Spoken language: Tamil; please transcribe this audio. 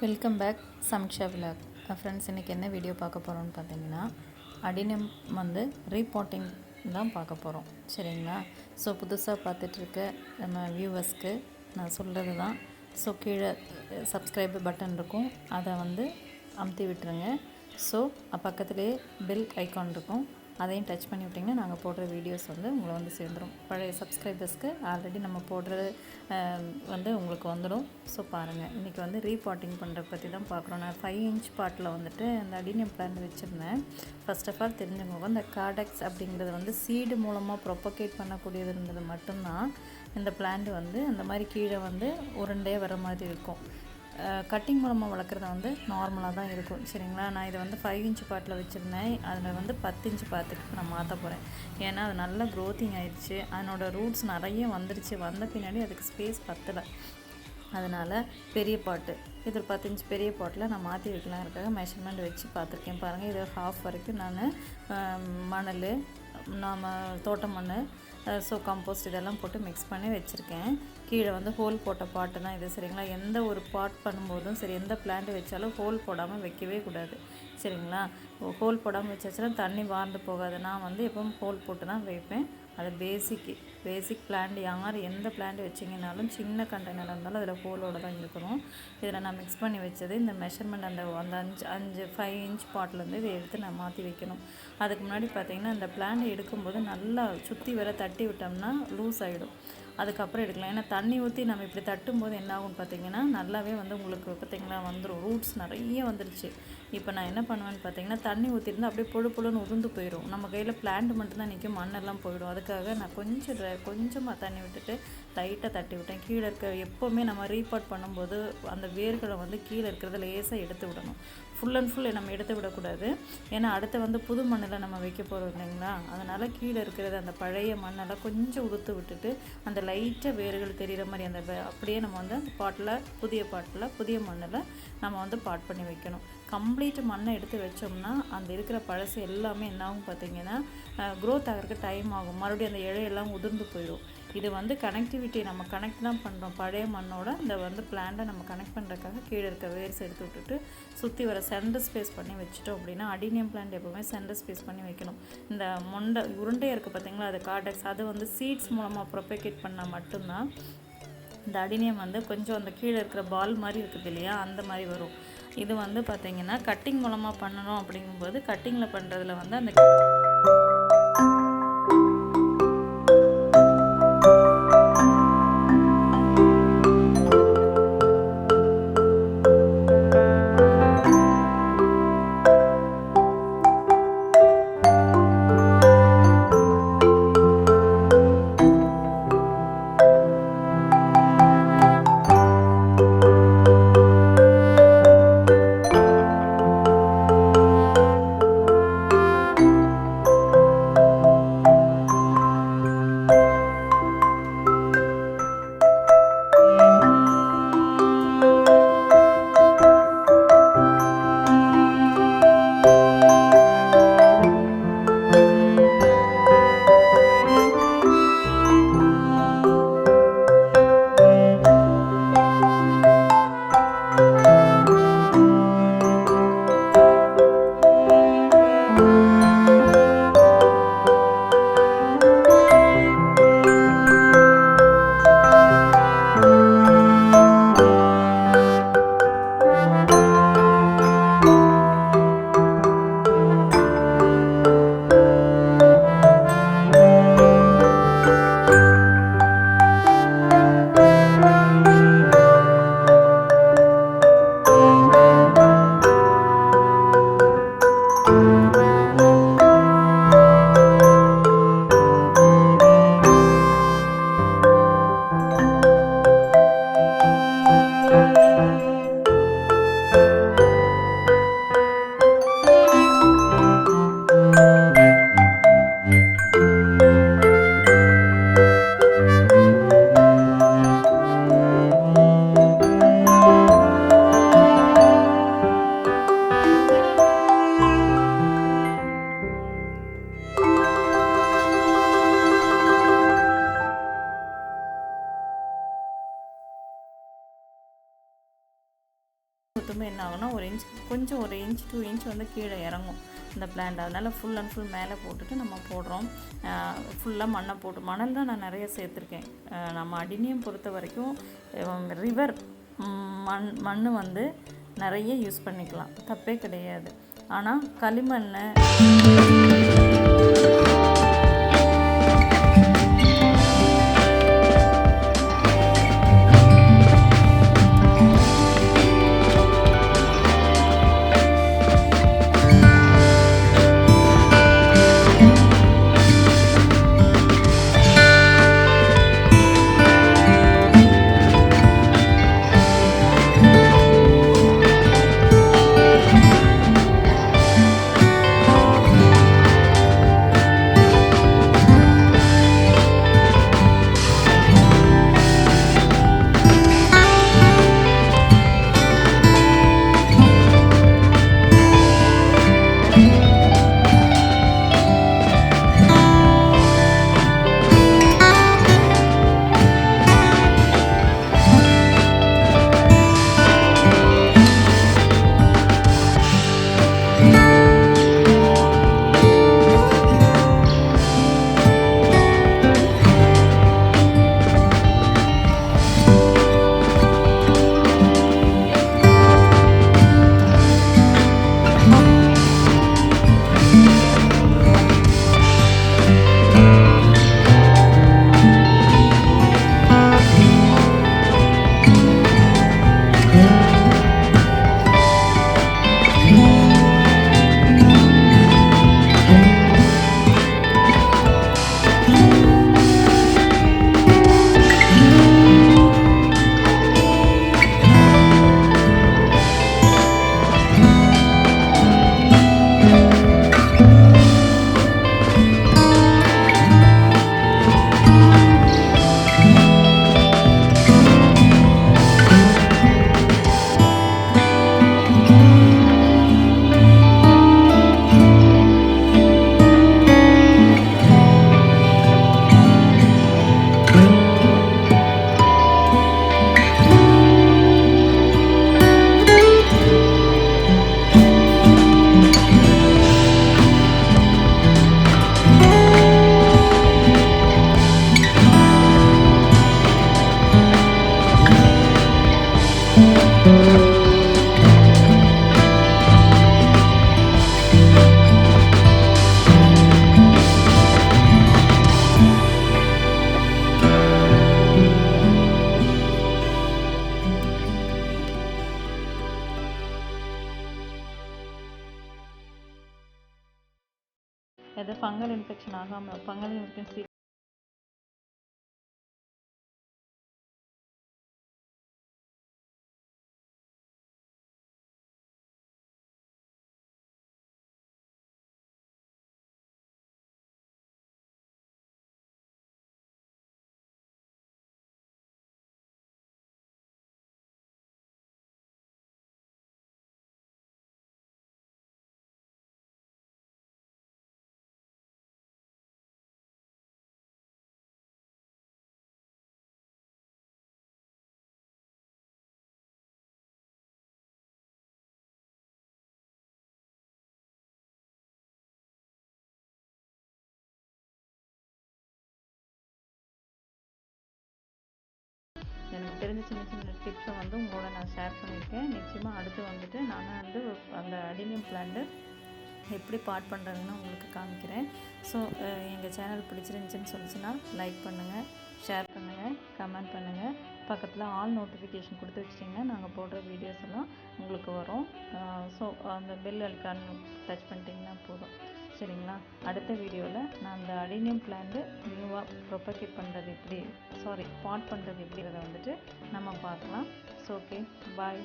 Welcome back Samiksha vlog. Friends, இன்றைக்கி என்ன வீடியோ பார்க்க போகிறோம்னு பார்த்தீங்கன்னா, அடினியம் வந்து ரீபாட்டிங் தான் பார்க்க போகிறோம். சரிங்களா? ஸோ புதுசாக பார்த்துட்ருக்க நம்ம வியூவர்ஸ்க்கு நான் சொல்கிறது தான். ஸோ கீழே சப்ஸ்கிரைப் பட்டன் இருக்கும், அதை வந்து அமுத்தி விட்டுருங்க. ஸோ பக்கத்துலேயே பெல் ஐக்கான் இருக்கும், அதையும் டச் பண்ணி விட்டிங்கன்னா நாங்கள் போடுற வீடியோஸ் வந்து உங்களை வந்து சேர்ந்துடும். பழைய சப்ஸ்கிரைபர்ஸ்க்கு ஆல்ரெடி நம்ம போடுறது வந்து உங்களுக்கு வந்துடும். ஸோ பாருங்கள், இன்றைக்கி வந்து ரீபாட்டிங் பண்ணுறத பற்றி தான் பார்க்குறோம். நான் 5 இன்ச் பாட்டில் வந்துட்டு அந்த அடினியம் பிளான்ட் வச்சுருந்தேன். ஃபர்ஸ்ட் ஆஃப் ஆல் தெரிஞ்சுக்கோங்க, இந்த கார்டெக்ஸ் அப்படிங்கிறது வந்து சீடு மூலமாக ப்ரொபகேட் பண்ணக்கூடியது இருந்தது மட்டும்தான் இந்த பிளான்ட் வந்து அந்த மாதிரி கீழே வந்து உருண்டையே வர மாதிரி இருக்கும். கட்டிங் மூலமாக வளர்க்குறது வந்து நார்மலாக தான் இருக்கும். சரிங்களா? நான் இதை வந்து 5 இன்ச் பாட்டில் வச்சுருந்தேன். அதில் வந்து 10 இன்ச் பாத்துக்கு நான் மாற்ற போகிறேன். ஏன்னா அது நல்லா க்ரோத்திங் ஆயிடுச்சு, அதனோட ரூட்ஸ் நிறைய வந்துருச்சு. வந்த பின்னாடி அதுக்கு ஸ்பேஸ் பத்தலை. அதனால் பெரிய பாட்டு, இது ஒரு 10 இன்ச் பெரிய பாட்டில் நான் மாற்றி வைக்கலாம் இருக்காக மெஷர்மெண்ட் வச்சு பார்த்துருக்கேன். பாருங்கள், இது ஹாஃப் வரைக்கும் நான் மணல், நாம் தோட்ட மண், ஸோ கம்போஸ்ட் இதெல்லாம் போட்டு மிக்ஸ் பண்ணி வச்சுருக்கேன். கீழே வந்து ஹோல் போட்ட பாட்டு தான் இது. சரிங்களா? எந்த ஒரு பாட் பண்ணும்போதும் சரி, எந்த பிளான்ட் வச்சாலும் ஹோல் போடாமல் வைக்கவே கூடாது. சரிங்களா? ஹோல் போடாமல் வச்சாச்சுன்னா தண்ணி வார்ந்து போகாது. நான் வந்து எப்பவும் ஹோல் போட்டு தான் வைப்பேன். அது பேசிக் பிளான்ட். யார் எந்த பிளான்ட் வச்சிங்கனாலும் சின்ன கண்டெய்னர் இருந்தாலும் அதில் ஹோலோடு தான் இருக்கணும். இதில் நான் மிக்ஸ் பண்ணி வச்சது இந்த மெஷர்மெண்ட் அந்த 5 இன்ச் பாட்டிலேருந்து இதை எடுத்து நான் மாற்றி வைக்கணும். அதுக்கு முன்னாடி பார்த்திங்கன்னா, இந்த பிளான்ட் எடுக்கும்போது நல்லா சுற்றி வர தட்டி விட்டோம்னா லூஸ் ஆகிடும். அதுக்கப்புறம் எடுக்கலாம். ஏன்னா தண்ணி ஊற்றி நம்ம இப்படி தட்டும்போது என்ன ஆகும்னு பார்த்திங்கன்னா, நல்லாவே வந்து உங்களுக்கு பார்த்திங்கன்னா வந்துடும். ரூட்ஸ் நிறைய வந்துருச்சு. இப்போ நான் என்ன பண்ணுவேன்னு பார்த்திங்கன்னா, தண்ணி ஊற்றிருந்தால் அப்படியே புழுன்னு உதிர்ந்து போயிடும். நம்ம கையில் பிளான்ட் மட்டும்தான் நிற்கும், மண்ணெல்லாம் போயிடும். அதுக்காக நான் கொஞ்சமாக தண்ணி விட்டுட்டு லைட்டாக தட்டி விட்டேன். கீழே இருக்க எப்போவுமே நம்ம ரீபாட் பண்ணும்போது அந்த வேர்களை வந்து கீழே இருக்கிறத லேசாக எடுத்து விடணும். ஃபுல் அண்ட் ஃபுல் நம்ம எடுத்து விடக்கூடாது. ஏன்னா அடுத்து வந்து புது மண்ணில் நம்ம வைக்க போகிறோம் இல்லைங்களா? அதனால் கீழே இருக்கிறது அந்த பழைய மண்ணெல்லாம் கொஞ்சம் உதுத்து விட்டுட்டு அந்த லைட்டாக வேர்கள் தெரிகிற மாதிரி அந்த அப்படியே நம்ம வந்து அந்த பாட்டில் புதிய மண்ணில் நம்ம வந்து பாட் பண்ணி வைக்கணும். கம்ப்ளீட் மண்ணை எடுத்து வச்சோம்னா அந்த இருக்கிற பழசு எல்லாமே என்னாகும் பார்த்திங்கன்னா, க்ரோத் ஆகிறதுக்கு டைம் ஆகும். மறுபடியும் அந்த இழையெல்லாம் உதிர்ந்து போயிடும். இது வந்து கனெக்டிவிட்டி நம்ம கனெக்ட் தான் பண்ணுறோம். பழைய மண்ணோட இந்த வந்து பிளான்ட்டை நம்ம கனெக்ட் பண்ணுறதுக்காக கீழே இருக்க வேர்ஸ் எடுத்து விட்டுட்டு சுற்றி வர சென்டர் ஸ்பேஸ் பண்ணி வச்சுட்டோம் அப்படின்னா, அடினியம் பிளான்ட் எப்போவுமே சென்டர் ஸ்பேஸ் பண்ணி வைக்கணும். இந்த உருண்டையாக இருக்குது பார்த்திங்களா, அது கார்டெக்ஸ், அது வந்து சீட்ஸ் மூலமாக ப்ரொபகேட் பண்ணால் மட்டும்தான் இந்த அடினியம் வந்து கொஞ்சம் அந்த கீழே இருக்கிற பால் மாதிரி இருக்குது இல்லையா, அந்த மாதிரி வரும். இது வந்து பார்த்திங்கன்னா கட்டிங் மூலமாக பண்ணணும். அப்படிங்கும்போது கட்டிங்கில் பண்ணுறதுல வந்து அந்த ஊற்றுமே என்ன ஆகும்னா ஒரு இன்ச் கொஞ்சம் ஒரு இன்ச் 2 இன்ச் வந்து கீழே இறங்கும் இந்த பிளான்ட். அதனால் ஃபுல் அண்ட் ஃபுல் மேலே போட்டுட்டு நம்ம போடுறோம். ஃபுல்லாக மண்ணை போட்டு மணல் தான் நான் நிறைய சேர்த்துருக்கேன். நம்ம அடினியம் பொறுத்த வரைக்கும் ரிவர் மண் வந்து நிறைய யூஸ் பண்ணிக்கலாம், தப்பே கிடையாது. ஆனால் களிமண் எது ஃபங்கல் இன்ஃபெக்ஷன் ஆகாமல் ஃபங்கல் இன்ஃபெக்ஷன் எனக்கு தெரிஞ்ச சின்ன சின்ன டிப்ஸை வந்து உங்களோட நான் ஷேர் பண்ணியிருக்கேன். நிச்சயமாக அடுத்து வந்துட்டு நான் வந்து அந்த அடினியம் பிளான்ட்டு எப்படி பாட் பண்ணுறதுன்னு உங்களுக்கு காமிக்கிறேன். ஸோ எங்கள் சேனல் பிடிச்சிருந்துச்சின்னு சொல்லிச்சுன்னா லைக் பண்ணுங்கள், ஷேர் பண்ணுங்கள், கமெண்ட் பண்ணுங்கள். பக்கத்தில் ஆல் நோட்டிஃபிகேஷன் கொடுத்து வச்சிட்டிங்கன்னா நாங்கள் போடுற வீடியோஸ் எல்லாம் உங்களுக்கு வரும். ஸோ அந்த பெல் ஐக்கான் டச் பண்ணிட்டிங்கன்னா போதும், சரிங்களா? அடுத்த வீடியோவில் நான் அந்த அடினியம் பிளான்ட்டு நியூவாக ப்ரொபகேட் பண்ணுறது எப்படி, பாட் பண்ணுறது எப்படிங்கிறத வந்துட்டு நம்ம பார்க்கலாம். ஸோ ஓகே, பாய்.